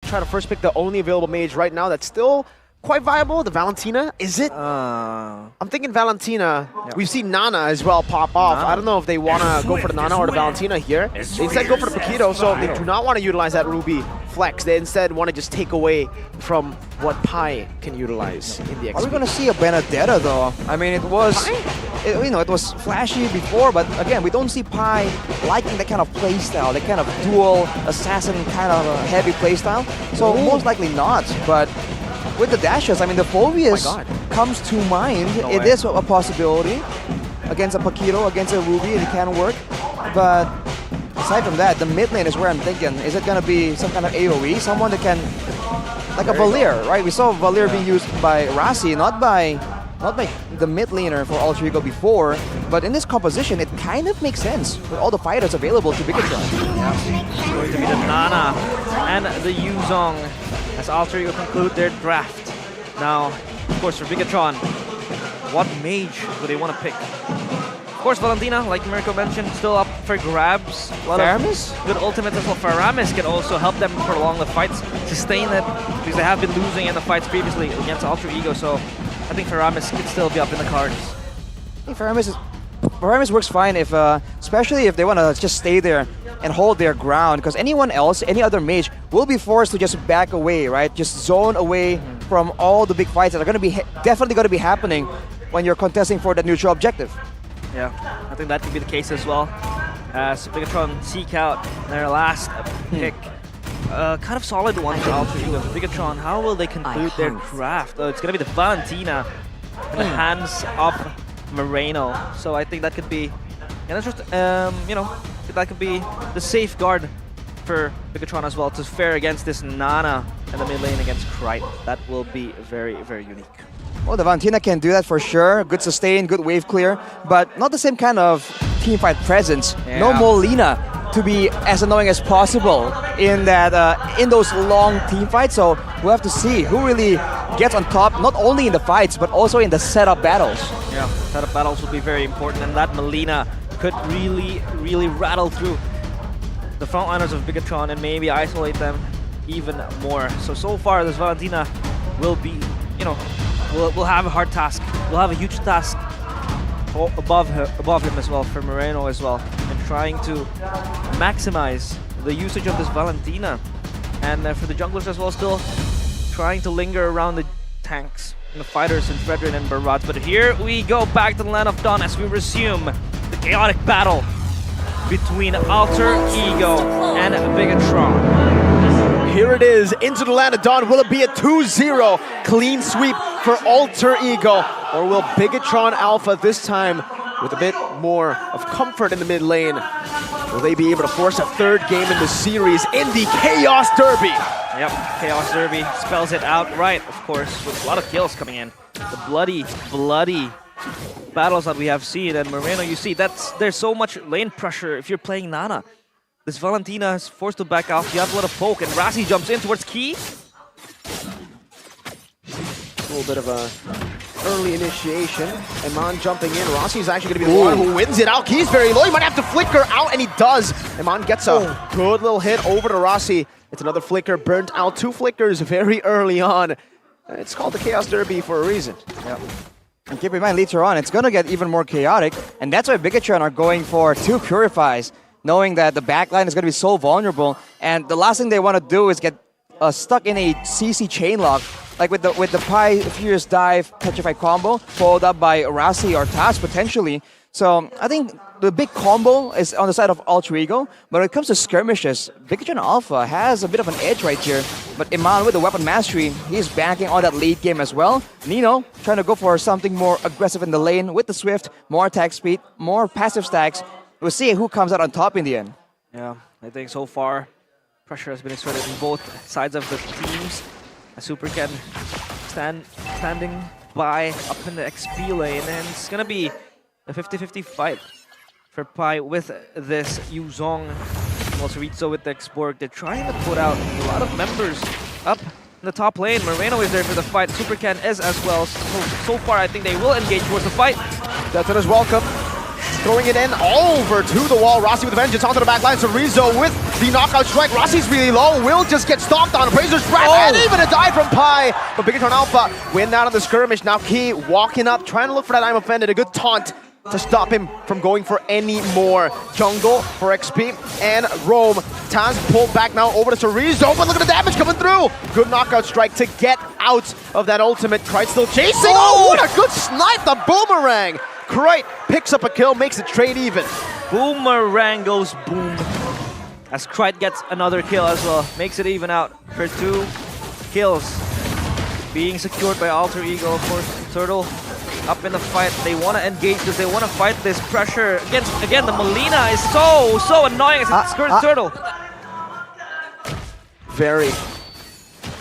try to first pick the only available mage right now that's still quite viable, the Valentina. Is it? I'm thinking Valentina. Yep. We've seen Nana as well pop off. I don't know if they want to go for the Nana or the Valentina here. They instead go for the Paquito, so they do not want to utilize that Ruby flex. They instead want to just take away from what Pi can utilize in the XP. Are we going to see a Benedetta though? I mean, it was, it was flashy before, but again, we don't see Pi liking that kind of playstyle, that kind of dual assassin kind of heavy playstyle. So most likely not, but with the dashes, I mean, the Phobius comes to mind. It is a possibility against a Paquito, against a Ruby, it can work. But aside from that, the mid lane is where I'm thinking. Is it going to be some kind of AoE? Someone that can, like a Valir, right? We saw Valir being used by Rasi, not by the mid laner for alterego before. But in this composition, it kind of makes sense with all the fighters available to Bigatron. Yeah, it's going to be the Nana and the Yuzong as alterego conclude their draft. Now, of course, for Bigatron, what mage do they want to pick? Of course, Valentina, like Mirko mentioned, still up for grabs. A lot of good ultimates as well. Faramis can also help them prolong the fights, sustain it, because they have been losing in the fights previously against alterego. So I think Faramis could still be up in the cards. I think Faramis works fine if, especially if they want to just stay there and hold their ground, because anyone else, any other mage, will be forced to just back away, right? Just zone away from all the big fights that are going to be definitely going to be happening when you're contesting for that neutral objective. Yeah, I think that could be the case as well. As Bigatron seek out their last pick. Kind of solid one for alterego. Bigatron, how will they conclude their draft? It's going to be the Valentina in the hands of Moreno. So I think that could be, you know, that could be the safeguard for Bigatron as well to fare against this Nana in the mid lane against Krite. That will be very, very unique. Well, the Valentina can do that for sure. Good sustain, good wave clear, but not the same kind of teamfight presence. Yeah. No Molina to be as annoying as possible in that in those long team fights. So we'll have to see who really gets on top, not only in the fights, but also in the setup battles. Yeah, setup battles will be very important, and that Molina could really, really rattle through the frontliners of Bigatron and maybe isolate them even more. So far, this Valentina will be, you know, will have a hard task. We'll have a huge task above him as well, for Moreno as well, and trying to maximize the usage of this Valentina. And for the junglers as well, still trying to linger around the tanks and the fighters in Fredrin and Barats. But here we go back to the Land of Dawn as we resume the chaotic battle between alterego and Bigatron. Here it is, into the Land of Dawn. Will it be a 2-0 clean sweep for alterego? Or will Bigatron Alpha this time, with a bit more of comfort in the mid lane, will they be able to force a third game in the series in the Chaos Derby? Yep, Chaos Derby spells it out right, of course, with a lot of kills coming in. The bloody battles that we have seen, and Moreno, you see, there's so much lane pressure if you're playing Nana. This Valentina is forced to back off. You have a lot of poke, and Rasi jumps in towards Key. A little bit of a early initiation. Iman jumping in. Rossi is actually going to be the one who wins it out. Key's very low. He might have to flicker out, and he does. Iman gets a good little hit over to Rossi. It's another flicker, burnt out. 2 flickers very early on. It's called the Chaos Derby for a reason. Yep. And keep in mind, later on, it's going to get even more chaotic, and that's why Bigatron are going for 2 Purifies, knowing that the backline is going to be so vulnerable, and the last thing they want to do is get stuck in a CC chainlock, like with the Pi Furious Dive Petrify combo, followed up by Rasi or Tas potentially. So I think the big combo is on the side of alterego, but when it comes to skirmishes, Bigatron Alpha has a bit of an edge right here. But Iman with the weapon mastery, he's banking on that late game as well. Nino trying to go for something more aggressive in the lane with the Swift, more attack speed, more passive stacks. We'll see who comes out on top in the end. Yeah, I think so far pressure has been exerted on both sides of the teams. Superken standing by up in the XP lane, and it's gonna be a 50-50 fight for Pi with this Yuzong. Also Rizzo with the Xborg. They're trying to put out a lot of members up in the top lane. Moreno is there for the fight. Superken is as well. So far, I think they will engage towards the fight. Tonton is welcome. throwing it in over to the wall. Rossi with vengeance onto the back line. Ceru with the knockout strike. Rossi's really low. Will just get stomped on. Razor's breath and even a dive from Pi. But Bigatron Alpha win out of the skirmish. Now Key walking up, trying to look for that I'm offended. A good taunt to stop him from going for any more jungle for XP and roam. Taz pulled back now over to Ceru, but look at the damage coming through. Good knockout strike to get out of that ultimate. Krite still chasing. Oh, what a good snipe, the boomerang. Krite picks up a kill, makes the trade even. Boomerang goes boom. As Krite gets another kill as well. Makes it even out for 2 kills. Being secured by Alter Ego, of course. Turtle up in the fight. They want to engage this. They want to fight this pressure. Again, the Molina is so annoying as it skirts Turtle. Very,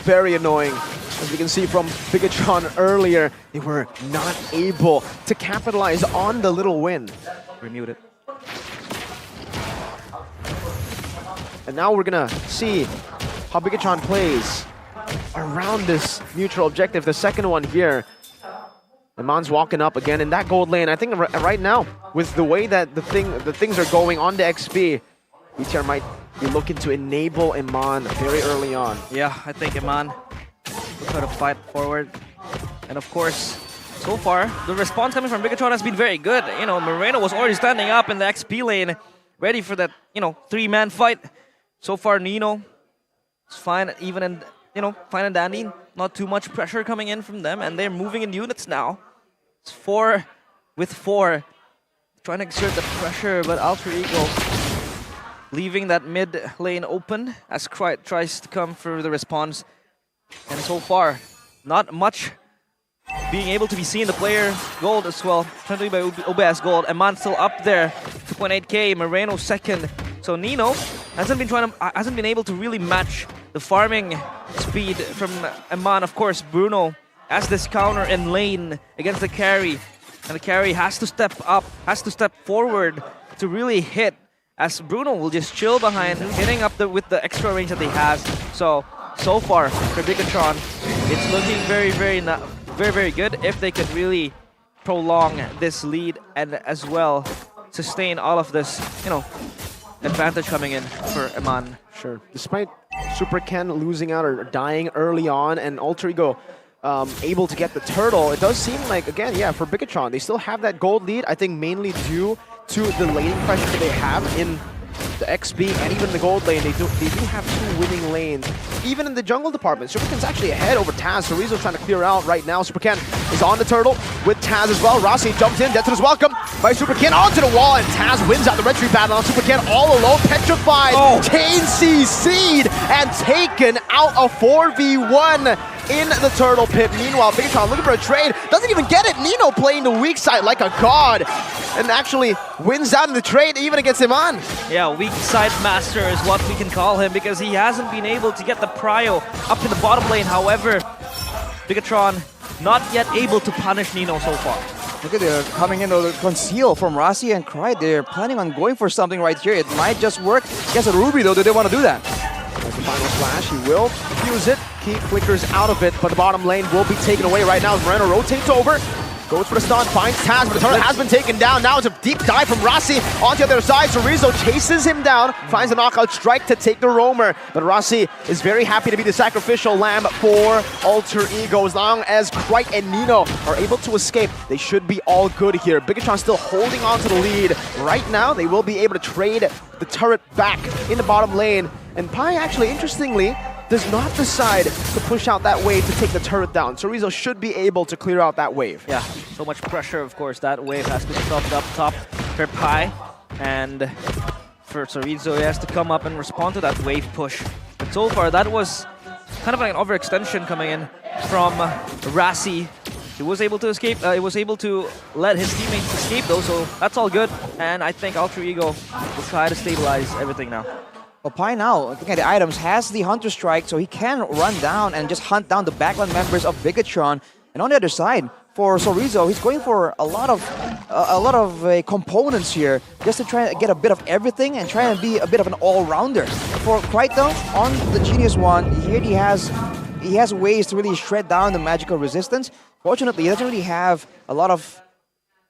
very annoying. As we can see from Bigatron earlier, they were not able to capitalize on the little win. We're muted. And now we're gonna see how Bigatron plays around this neutral objective. The second one here. Iman's walking up again in that gold lane. I think right now, with the way that the things are going on to XP, BTR might be looking to enable Iman very early on. Yeah, I think Iman will try to fight forward. And of course, so far, the response coming from Bigatron has been very good. You know, Moreno was already standing up in the XP lane, ready for that, 3-man fight. So far, Nino is fine, even in, fine and dandy. Not too much pressure coming in from them, and they're moving in units now. It's 4 with 4. Trying to exert the pressure, but Alter Ego leaving that mid lane open as Krite tries to come for the response. And so far, not much being able to be seen. The player gold as well, trying to be by OBS gold. Iman still up there, 2.8k. Moreno second. So Nino hasn't been able to really match the farming speed from Iman. Of course, Bruno has this counter in lane against the carry, and the carry has to step up, has to step forward to really hit, as Bruno will just chill behind, hitting up with the extra range that he has. So far for Bigatron, it's looking very good if they could really prolong this lead and as well sustain all of this, advantage coming in for Iman. Sure. Despite Super Ken losing out or dying early on and Alter Ego able to get the turtle, it does seem like, again, yeah, for Bigatron, they still have that gold lead, I think mainly due to the laning pressure that they have in the XP and even the gold lane. They do have 2 winning lanes. Even in the jungle department, Super Ken's actually ahead over Taz. Ceru's trying to clear out right now. Super Ken is on the turtle with Taz as well. Rossi jumps in, death to his welcome by Super Ken onto the wall, and Taz wins out the retreat battle on Super Ken all alone, petrified. Chain CC'd and taken out a 4v1 in the turtle pit. Meanwhile, Bigatron looking for a trade, doesn't even get it. Nino playing the weak side like a god, and actually wins out in the trade even against Iman. Yeah, weak side master is what we can call him, because he hasn't been able to get the prio up in the bottom lane. However, Bigatron not yet able to punish Nino so far. Look at they're coming in to conceal from Rossi and Krite. They're planning on going for something right here. It might just work. Guess a Ruby though, do they want to do that? There's the final flash, he will use it. He flickers out of it, but the bottom lane will be taken away right now as Moreno rotates over. Goes for the stun, finds Taz, but the turret has been taken down. Now it's a deep dive from Rossi onto the other side. Ceru chases him down, finds a knockout strike to take the roamer. But Rossi is very happy to be the sacrificial lamb for Alter Ego. As long as Krite and Nino are able to escape, they should be all good here. Bigatron still holding on to the lead. Right now, they will be able to trade the turret back in the bottom lane. And Pi actually, interestingly, does not decide to push out that wave to take the turret down. Ceru should be able to clear out that wave. Yeah, so much pressure, of course. That wave has been stopped up top for Pi. And for Ceru, he has to come up and respond to that wave push. But so far, that was kind of like an overextension coming in from Rossi. He was able to escape. He was able to let his teammates escape, though, so that's all good. And I think Alter Ego will try to stabilize everything now. Well, Pi now, looking at the items, has the Hunter Strike, so he can run down and just hunt down the backline members of Bigatron. And on the other side, for Ceru, he's going for a lot of components here, just to try to get a bit of everything and try and be a bit of an all-rounder. For Krite though, on the Genius one, here he has ways to really shred down the magical resistance. Fortunately, he doesn't really have a lot of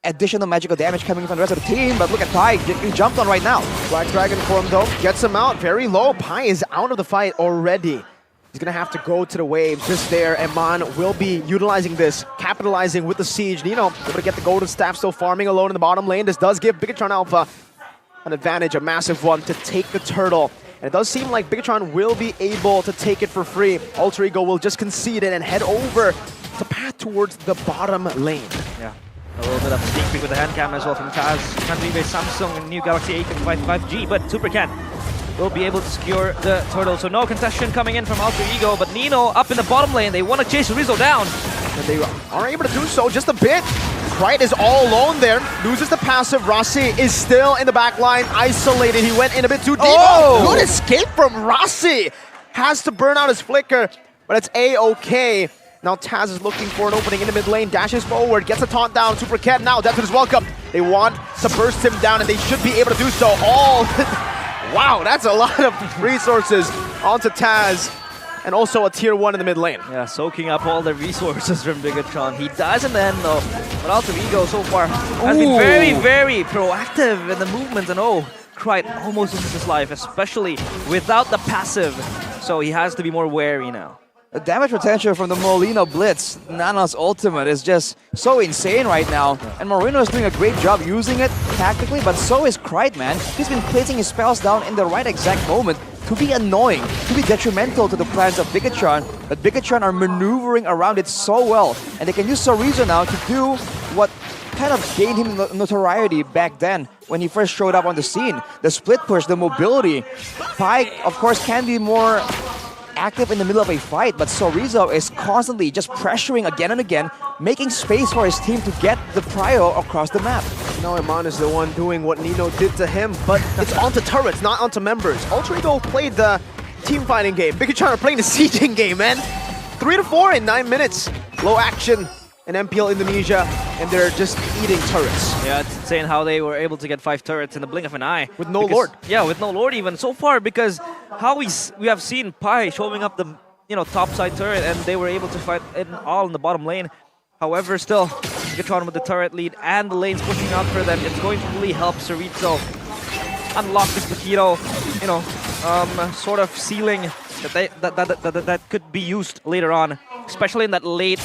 additional magical damage coming from the rest of the team, but look at Pi getting jumped on right now. Black Dragon form though gets him out very low. Pi is out of the fight already. He's gonna have to go to the wave just there, and Mon will be utilizing this, capitalizing with the siege. Nino able to get the golden staff, still farming alone in the bottom lane. This does give Bigatron Alpha an advantage, a massive one, to take the turtle. And it does seem like Bigatron will be able to take it for free. Alter Ego will just concede it and head over to path towards the bottom lane. Yeah. A little bit of a sneak peek with the hand cam as well from Taz. Can't be Samsung and new Galaxy A55G, but Super Ken will be able to secure the turtle. So no contestation coming in from Alter Ego, but Nino up in the bottom lane. They want to chase Rizzo down. And they are able to do so just a bit. Krite is all alone there, loses the passive. Rossi is still in the back line, isolated. He went in a bit too deep. Oh! Good escape from Rossi. Has to burn out his flicker, but it's A-okay. Now Taz is looking for an opening in the mid lane, dashes forward, gets a taunt down. Super Cat now, death is welcome. They want to burst him down, and they should be able to do so. All wow, that's a lot of resources onto Taz. And also a tier 1 in the mid lane. Yeah, soaking up all the resources from Bigatron. He does in the end though, but Alter Ego so far has been very, very proactive in the movements, and Krite almost loses his life, especially without the passive. So he has to be more wary now. The damage potential from the Molino Blitz, Nana's ultimate, is just so insane right now. And Moreno is doing a great job using it tactically, but so is Krite, man. He's been placing his spells down in the right exact moment to be annoying, to be detrimental to the plans of Bigatron. But Bigatron are maneuvering around it so well, and they can use Sorizo now to do what kind of gained him notoriety back then when he first showed up on the scene. The split push, the mobility. Pi, of course, can be more active in the middle of a fight, but Sorizo is constantly just pressuring again and again, making space for his team to get the prio across the map. Now Iman is the one doing what Nino did to him, but it's onto turrets, not onto members. Alter Ego played the team fighting game. Bigatron are playing the sieging game, man. 3-4 in 9 minutes. Low action in MPL Indonesia, and they're just eating turrets. Yeah, it's insane how they were able to get 5 turrets in the blink of an eye. With no Lord. Yeah, with no Lord even so far, because how we have seen Pi showing up the top side turret, and they were able to fight it all in the bottom lane. However, still, Bigatron with the turret lead and the lanes pushing out for them, it's going to really help Sorizo unlock this Paquito, sort of ceiling that could be used later on, especially in that late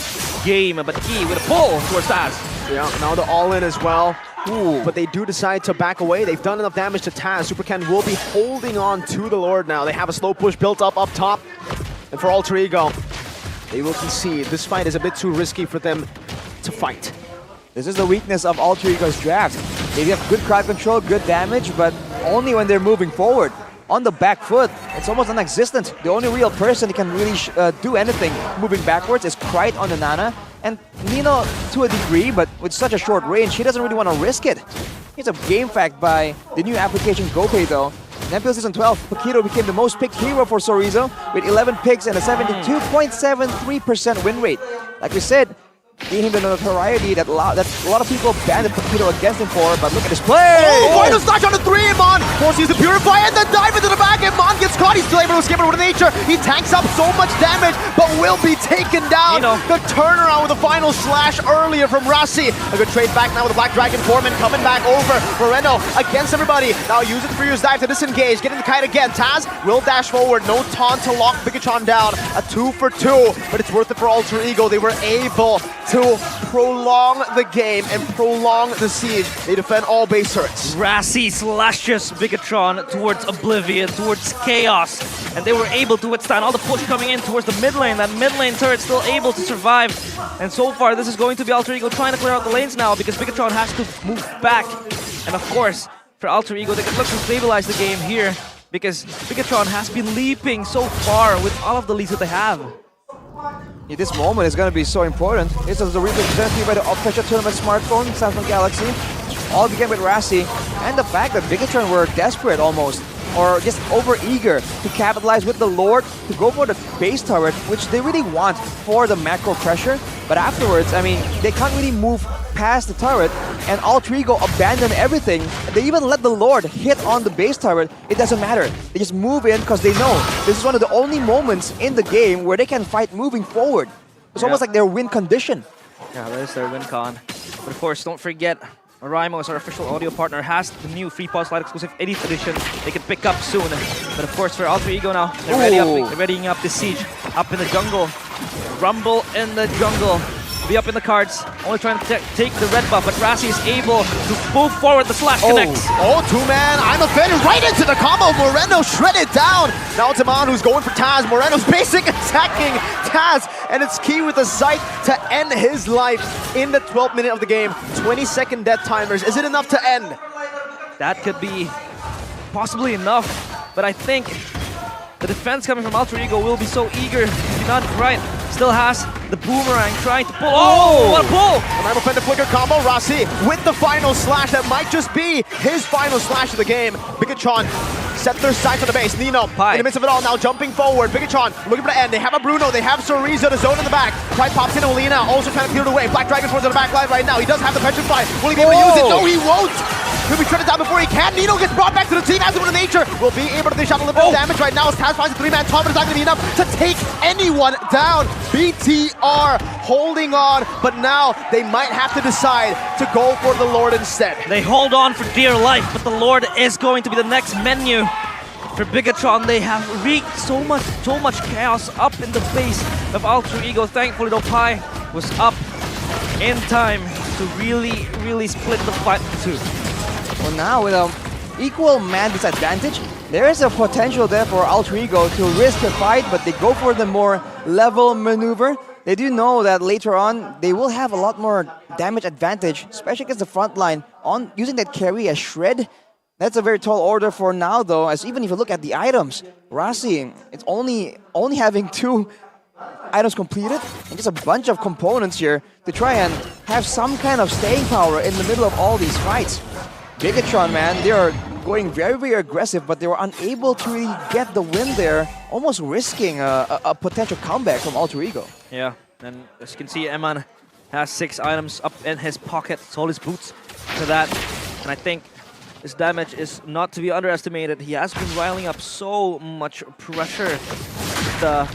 game. But Key with a pull towards Taz. Yeah, now the all-in as well. Ooh. But they do decide to back away. They've done enough damage to Taz. Super Ken will be holding on to the Lord now. They have a slow push built up top. And for Alter Ego, they will concede. This fight is a bit too risky for them to fight. This is the weakness of Alter Ego's draft. They have good crowd control, good damage, but only when they're moving forward. On the back foot, it's almost non-existent. The only real person who can really do anything moving backwards is Krite on the Nana. And Nino, to a degree, but with such a short range, he doesn't really want to risk it. It's a game fact by the new application GoPay though. In MPL Season 12, Paquito became the most picked hero for Sorizo with 11 picks and a 72.73% win rate. Like we said, gave him the notoriety that a lot of people banned Paquito against him for, but look at this play! Oh, Voidal Slash on the 3, Iman! Forces to Purify and then dive into the back, Iman gets caught, he's still able to escape it with nature, he tanks up so much damage, but will be taken down! The turnaround with the final slash earlier from Rossi. A good trade back now with the Black Dragon Foreman coming back over. Moreno against everybody, now uses the Furious Dive to disengage, getting the kite again. Taz will dash forward, no taunt to lock Bigatron down, a 2 for 2, but it's worth it for Alter Ego. They were able to prolong the game and prolong the siege. They defend all base turrets. Rossi slashes Bigatron towards oblivion, towards chaos, and they were able to withstand all the push coming in towards the mid lane. That mid lane turret still able to survive, and so far this is going to be Alter Ego trying to clear out the lanes now because Bigatron has to move back. And of course, for Alter Ego, they can look to stabilize the game here because Bigatron has been leaping so far with all of the leads that they have. Yeah, this moment is going to be so important. This is the replay presented to you by the Official Tournament smartphone, Samsung Galaxy. All began with Rossi, and the fact that Bigatron were desperate almost, or just over-eager to capitalize with the Lord to go for the base turret, which they really want for the macro pressure. But afterwards, I mean, they can't really move past the turret, and Alter Ego abandon everything. They even let the Lord hit on the base turret. It doesn't matter. They just move in because they know this is one of the only moments in the game where they can fight moving forward. It's almost like their win condition. Yeah, that is their win con. But of course, don't forget, Oraimo, our official audio partner, has the new Free Pulse Light exclusive 80th edition they can pick up soon. But of course, for Alter Ego now, they're readying up the siege up in the jungle. Rumble in the jungle. Be up in the cards, only trying to take the red buff, but Rassi is able to move forward. The slash connects. Oh, two-man, I'm offended right into the combo. Moreno shredded down. Now it's Iman who's going for Taz. Moreno's basic attacking Taz, and it's Key with a sight to end his life in the 12th minute of the game. 20-second death timers. Is it enough to end? That could be possibly enough, but I think the defense coming from Alter Ego will be so eager to be done right. Still has the boomerang trying to pull. Oh, what a pull! Another offender flicker combo. Rassi with the final slash. That might just be his final slash of the game. Bigatron set their sights on the base. Nino in the midst of it all now jumping forward. Bigatron looking for the end. They have a Bruno. They have Ceru, the zone in the back. Pride pops in. Olina also trying to clear it away. Black Dragon towards the back line right now. He does have the pension fly. Will he be able to use it? No, he won't. He'll be shredded down before he can. Nino gets brought back to the team as one of nature. Will be able to dish out a little bit of damage right now as Taz finds a 3-man top, but it's not going to be enough to take anyone down. BTR holding on, but now they might have to decide to go for the Lord instead. They hold on for dear life, but the Lord is going to be the next menu. For Bigatron, they have wreaked so much chaos up in the base of Alter Ego. Thankfully, though, Pi was up in time to really split the fight in two. Well, now with an equal man disadvantage, there is a potential there for Alter Ego to risk the fight, but they go for the more level maneuver. They do know that later on, they will have a lot more damage advantage, especially against the front line, on using that carry as Shred. That's a very tall order for now, though, as even if you look at the items, Rassi, it's only having 2 items completed, and just a bunch of components here to try and have some kind of staying power in the middle of all these fights. Bigatron, man, they are going very aggressive, but they were unable to really get the win there, almost risking a potential comeback from Alter Ego. Yeah, and as you can see, Eman has 6 items up in his pocket, sold his boots to that, and I think his damage is not to be underestimated. He has been riling up so much pressure with the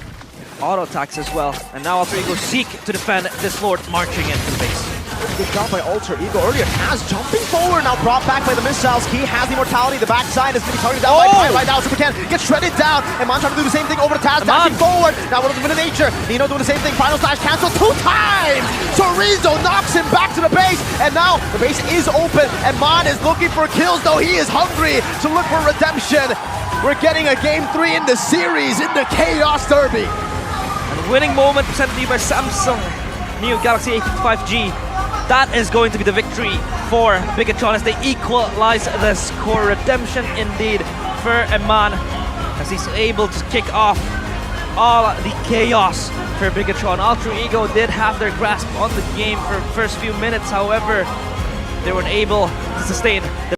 auto attacks as well, and now Alter Ego seek to defend this Lord marching into the base. Good job by Alter Ego earlier. Taz jumping forward, now brought back by the missiles. He has the immortality. The backside is getting targeted down by Pi right now. Super can get shredded down. And Man trying to do the same thing over to Taz, dashing forward. Now one of them in nature. Nino doing the same thing. Final slash cancel 2 times. Chorizo knocks him back to the base. And now the base is open. And Man is looking for kills, though he is hungry to look for redemption. We're getting a game 3 in the series in the Chaos Derby. And winning moment presented to you by Samsung. New Galaxy A55G. That is going to be the victory for Bigatron as they equalize the score. Redemption indeed for Eman as he's able to kick off all the chaos for Bigatron. Alter Ego did have their grasp on the game for the first few minutes, however, they weren't able to sustain the